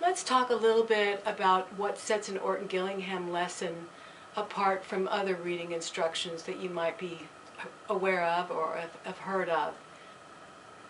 Let's talk a little bit about what sets an Orton Gillingham lesson apart from other reading instructions that you might be aware of or have heard of.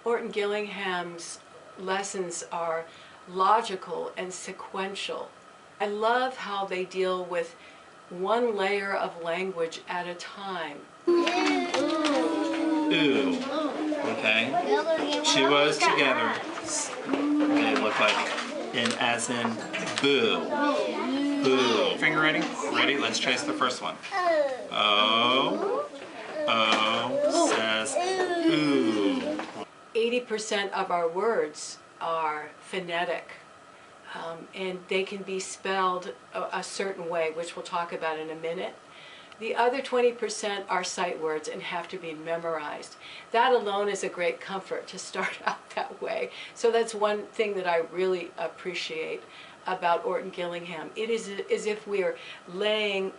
Orton Gillingham's lessons are logical and sequential. I love how they deal with one layer of language at a time. Ooh. Okay. Two O's together. They look like as in boo. Boo. Finger ready? Ready? Let's trace the first one. O. O says ooh. 80% of our words are phonetic, and they can be spelled a certain way, which we'll talk about in a minute. The other 20% are sight words and have to be memorized. That alone is a great comfort to start out that way. So that's one thing that I really appreciate about Orton Gillingham. It is as if we're laying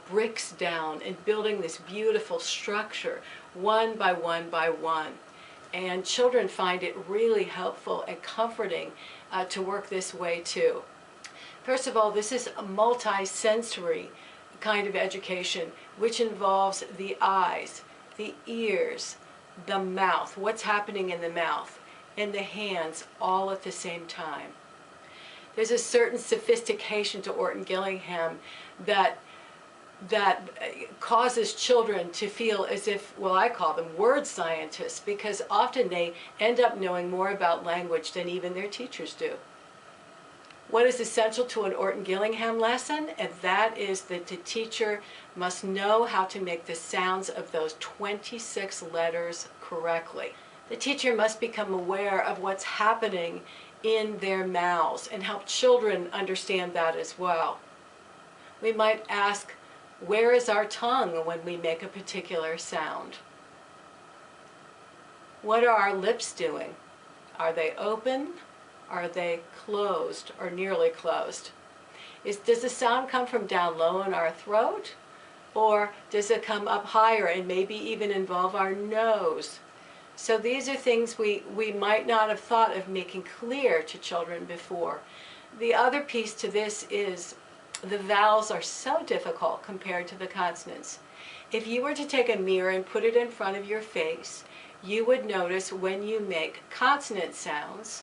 bricks down and building this beautiful structure one by one by one. And children find it really helpful and comforting to work this way too. First of all, this is a multi-sensory kind of education, which involves the eyes, the ears, the mouth, what's happening in the mouth, and the hands all at the same time. There's a certain sophistication to Orton Gillingham that causes children to feel as if, well, I call them word scientists, because often they end up knowing more about language than even their teachers do. What is essential to an Orton Gillingham lesson? And that is that the teacher must know how to make the sounds of those 26 letters correctly. The teacher must become aware of what's happening in their mouths and help children understand that as well. We might ask, where is our tongue when we make a particular sound? What are our lips doing? Are they open? Are they closed or nearly closed? Does the sound come from down low in our throat? Or does it come up higher and maybe even involve our nose? So these are things we might not have thought of making clear to children before. The other piece to this is the vowels are so difficult compared to the consonants. If you were to take a mirror and put it in front of your face, you would notice when you make consonant sounds,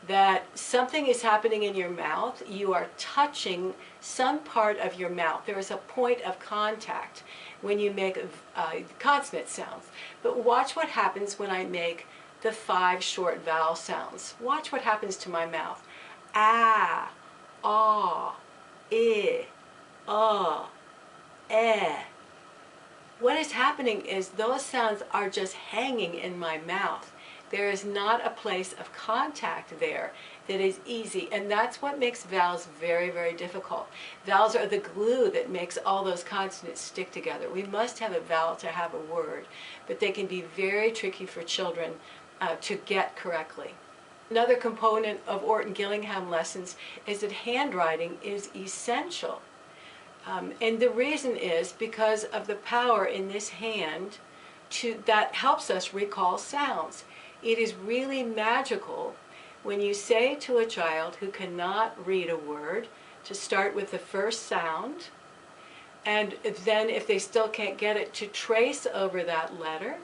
that something is happening in your mouth. You are touching some part of your mouth. There is a point of contact when you make consonant sounds. But watch what happens when I make the 5 short vowel sounds. Watch what happens to my mouth. Ah, ah, eh. What is happening is those sounds are just hanging in my mouth. There is not a place of contact there that is easy, and that's what makes vowels very, very difficult. Vowels are the glue that makes all those consonants stick together. We must have a vowel to have a word, but they can be very tricky for children to get correctly. Another component of Orton Gillingham lessons is that handwriting is essential. And the reason is because of the power in this hand that helps us recall sounds. It is really magical when you say to a child who cannot read a word to start with the first sound, and then if they still can't get it, to trace over that letter.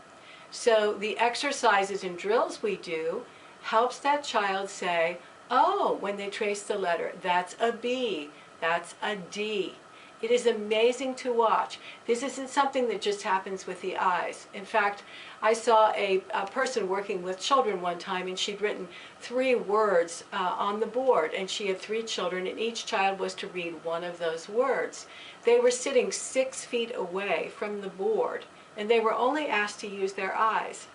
So the exercises and drills we do helps that child say, oh, when they trace the letter, that's a B, that's a D. It is amazing to watch. This isn't something that just happens with the eyes. In fact, I saw a person working with children one time, and she'd written 3 words on the board, and she had 3 children, and each child was to read one of those words. They were sitting 6 feet away from the board, and they were only asked to use their eyes.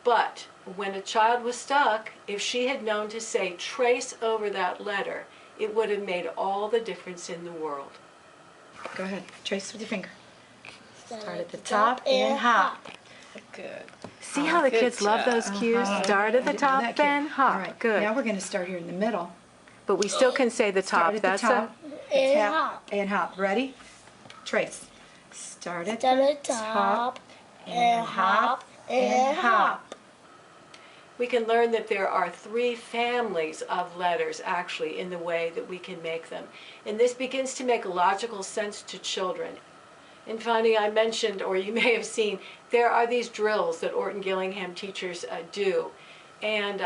But when a child was stuck, if she had known to say, trace over that letter, it would have made all the difference in the world. Go ahead, trace with your finger. Start at the top and hop. Good. See how the kids love those cues? Start at the top and hop. All right, Good. now we're going to start here in the middle. But we still can say the top. Start at the top and hop. Ready? Trace. Start at the top and hop, and hop. We can learn that there are 3 families of letters actually in the way that we can make them. And this begins to make logical sense to children. And finally, I mentioned, or you may have seen, there are these drills that Orton Gillingham teachers do. And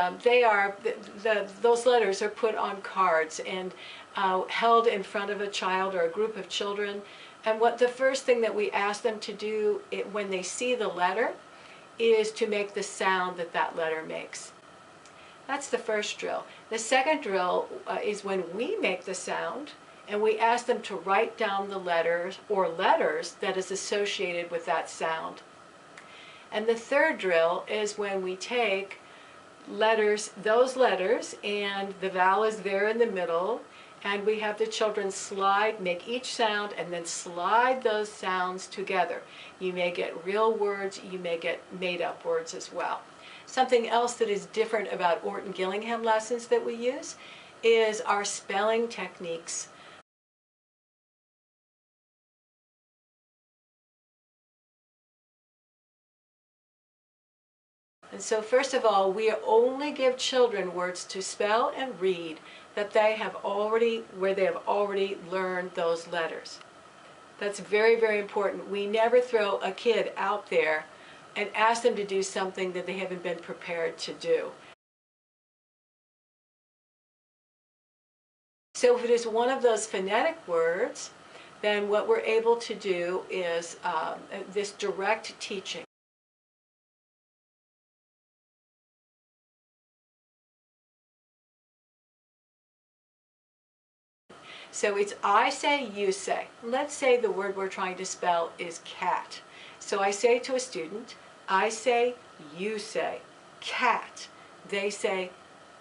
those letters are put on cards and held in front of a child or a group of children. And the first thing that we ask them to do when they see the letter is to make the sound that that letter makes. That's the first drill. The second drill is when we make the sound and we ask them to write down the letters or letters that is associated with that sound. And the third drill is when we take those letters, and the vowel is there in the middle, and we have the children make each sound and then slide those sounds together. You may get real words, you may get made-up words as well. Something else that is different about Orton Gillingham lessons that we use is our spelling techniques. And so first of all, we only give children words to spell and read where they have already learned those letters. That's very, very important. We never throw a kid out there and ask them to do something that they haven't been prepared to do. So if it is one of those phonetic words, then what we're able to do is this direct teaching. So it's I say, you say. Let's say the word we're trying to spell is cat. So I say to a student, I say, you say, cat. They say,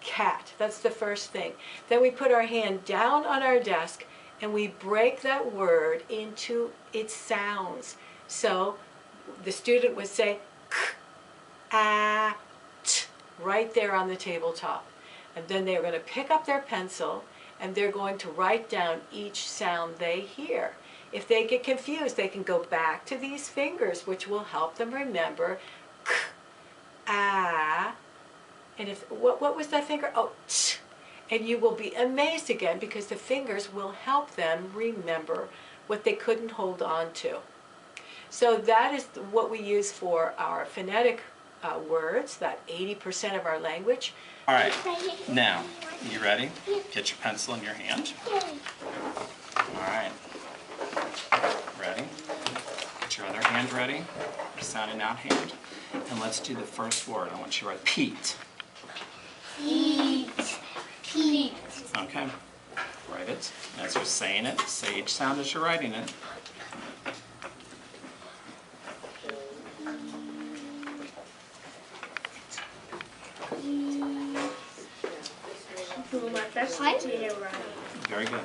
cat. That's the first thing. Then we put our hand down on our desk and we break that word into its sounds. So the student would say, k, a, t, right there on the tabletop. And then they're going to pick up their pencil and they're going to write down each sound they hear. If they get confused, they can go back to these fingers, which will help them remember k, a, and what was that finger? Oh, t. And you will be amazed again because the fingers will help them remember what they couldn't hold on to. So that is what we use for our phonetic words, that 80% of our language. All right, now, you ready? Get your pencil in your hand. All right, ready? Get your other hand ready, your sounding out hand. And let's do the first word. I want you to write Pete. Pete. Pete. Okay, write it. As you're saying it, say each sound as you're writing it. Very good.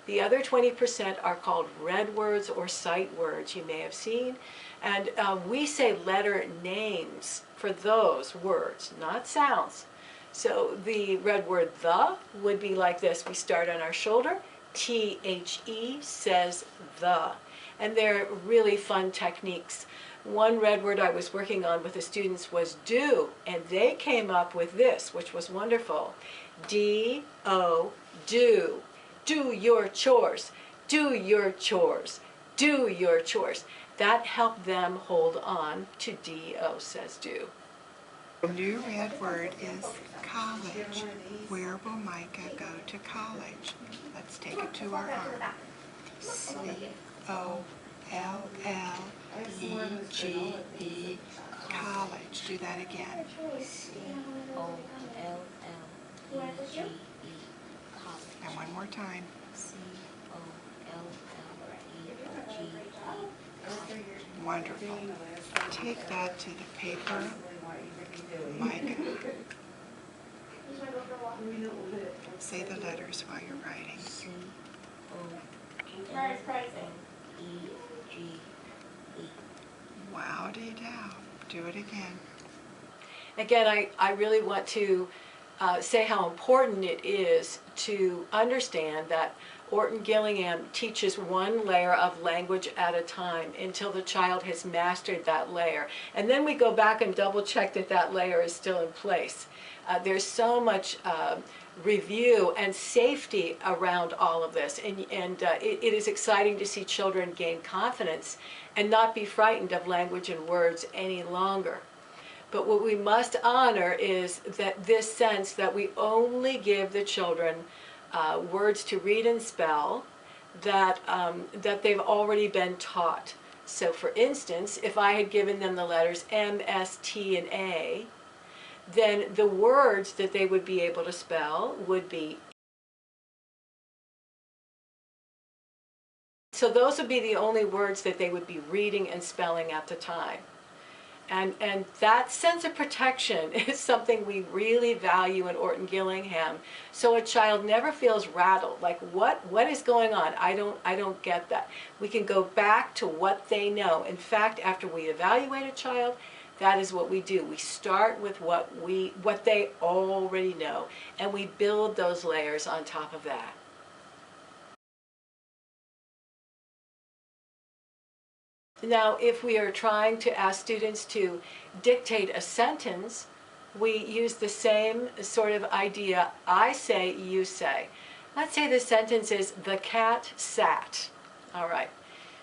The other 20% are called red words or sight words, you may have seen. And we say letter names for those words, not sounds. So the red word the would be like this. We start on our shoulder. T-H-E says the. And they're really fun techniques. One red word I was working on with the students was do, and they came up with this, which was wonderful. D-O, do. Do your chores. Do your chores. Do your chores. That helped them hold on to D-O says do. The new red word is college. Where will Micah go to college? Let's take it to our arm. C-O-L-L-E-G-E, college. Do that again. C-O-L-L-E-G-E, college. And one more time. C-O-L-L-E-G-E, college. Wonderful. Take that to the paper, Micah. Say the letters while you're writing. C-O-L-L-E-G-E. Wow-dee-dow. Do it again. Again, I really want to say how important it is to understand that Orton Gillingham teaches one layer of language at a time until the child has mastered that layer. And then we go back and double check that that layer is still in place. There's so much review and safety around all of this. And it is exciting to see children gain confidence and not be frightened of language and words any longer. But what we must honor is that this sense that we only give the children words to read and spell that they've already been taught. So for instance, if I had given them the letters M, S, T, and A, then the words that they would be able to spell would be. So those would be the only words that they would be reading and spelling at the time. And that sense of protection is something we really value in Orton Gillingham. So a child never feels rattled, like what is going on? I don't get that. We can go back to what they know. In fact, after we evaluate a child, that is what we do. We start with what they already know, and we build those layers on top of that. Now, if we are trying to ask students to dictate a sentence, we use the same sort of idea. I say, you say. Let's say the sentence is, the cat sat. All right.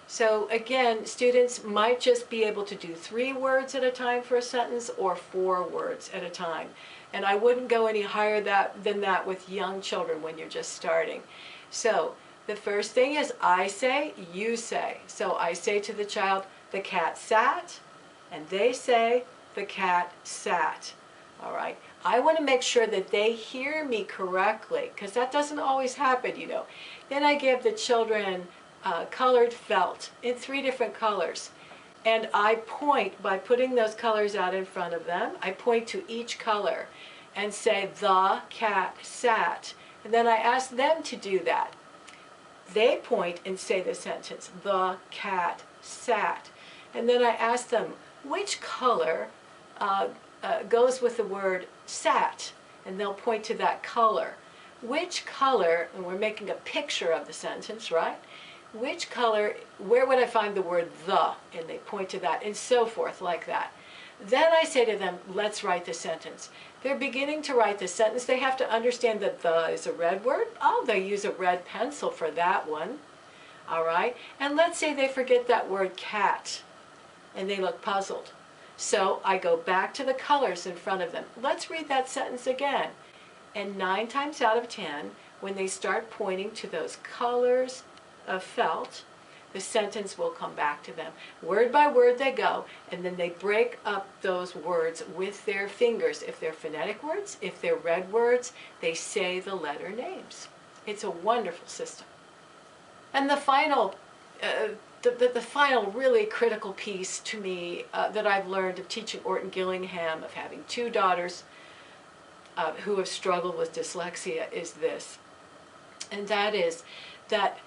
So again, students might just be able to do 3 words at a time for a sentence or 4 words at a time. And I wouldn't go any higher than that with young children when you're just starting. So the first thing is I say, you say. So I say to the child, the cat sat, and they say, the cat sat. All right. I want to make sure that they hear me correctly, because that doesn't always happen, you know. Then I give the children colored felt in 3 different colors. And I point, by putting those colors out in front of them, I point to each color and say, the cat sat. And then I ask them to do that. They point and say the sentence, the cat sat. And then I ask them, which color goes with the word sat? And they'll point to that color. Which color, and we're making a picture of the sentence, right? Which color, where would I find the word the? And they point to that, and so forth, like that. Then I say to them, let's write the sentence. They're beginning to write the sentence. They have to understand that the is a red word. Oh, they use a red pencil for that one. All right. And let's say they forget that word cat, and they look puzzled. So I go back to the colors in front of them. Let's read that sentence again. And 9 times out of 10, when they start pointing to those colors of felt, the sentence will come back to them. Word by word they go, and then they break up those words with their fingers. If they're phonetic words, if they're red words, they say the letter names. It's a wonderful system. And the final really critical piece to me that I've learned of teaching Orton Gillingham, of having 2 daughters who have struggled with dyslexia, is this. And that is that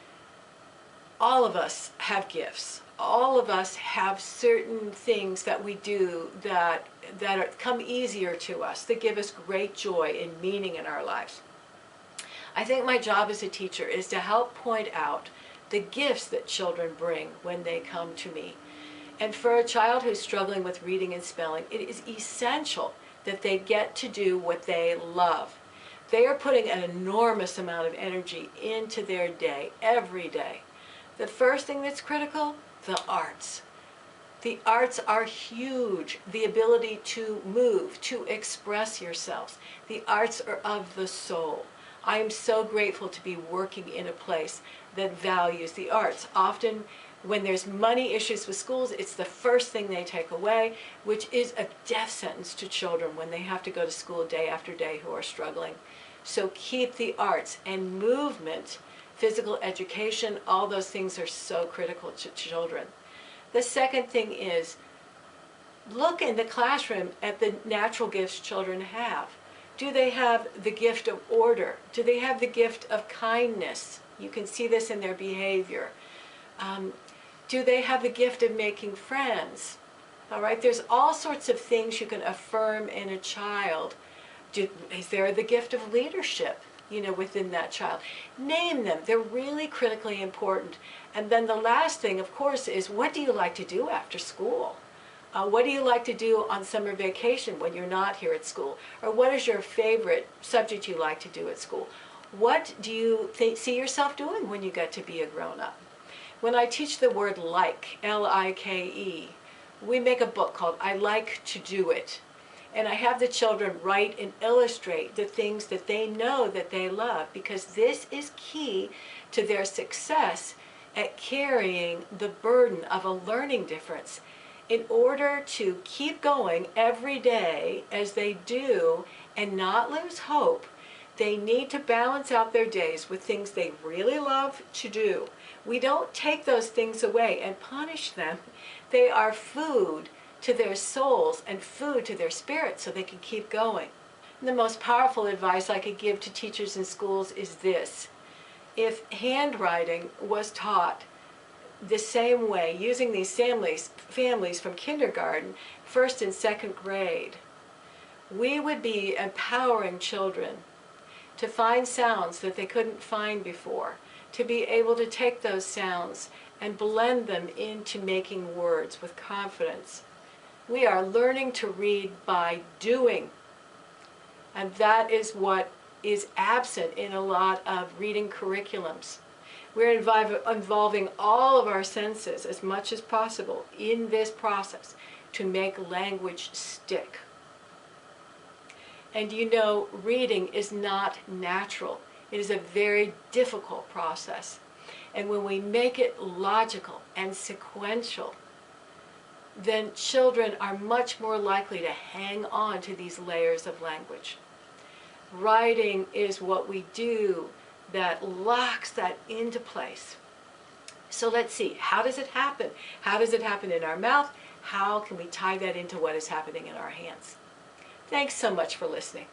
all of us have gifts. All of us have certain things that we do that come easier to us, that give us great joy and meaning in our lives. I think my job as a teacher is to help point out the gifts that children bring when they come to me. And for a child who's struggling with reading and spelling, it is essential that they get to do what they love. They are putting an enormous amount of energy into their day, every day. The first thing that's critical, the arts. The arts are huge. The ability to move, to express yourselves. The arts are of the soul. I am so grateful to be working in a place that values the arts. Often when there's money issues with schools, it's the first thing they take away, which is a death sentence to children when they have to go to school day after day who are struggling. So keep the arts and movement. Physical education, all those things are so critical to children. The second thing is, look in the classroom at the natural gifts children have. Do they have the gift of order? Do they have the gift of kindness? You can see this in their behavior. Do they have the gift of making friends? All right, there's all sorts of things you can affirm in a child. Is there the gift of leadership? within that child. Name them. They're really critically important. And then the last thing, of course, is what do you like to do after school? What do you like to do on summer vacation when you're not here at school? Or what is your favorite subject you like to do at school? What do you see yourself doing when you get to be a grown-up? When I teach the word like, L-I-K-E, we make a book called I Like to Do It. And I have the children write and illustrate the things that they know that they love, because this is key to their success at carrying the burden of a learning difference. In order to keep going every day as they do and not lose hope, they need to balance out their days with things they really love to do. We don't take those things away and punish them. They are food to their souls and food to their spirits so they can keep going. And the most powerful advice I could give to teachers in schools is this. If handwriting was taught the same way, using these families from kindergarten, first and second grade, we would be empowering children to find sounds that they couldn't find before, to be able to take those sounds and blend them into making words with confidence. We are learning to read by doing, and that is what is absent in a lot of reading curriculums. We're involving all of our senses as much as possible in this process to make language stick. And reading is not natural. It is a very difficult process. And when we make it logical and sequential, then children are much more likely to hang on to these layers of language. Writing is what we do that locks that into place. So let's see, how does it happen? How does it happen in our mouth? How can we tie that into what is happening in our hands? Thanks so much for listening.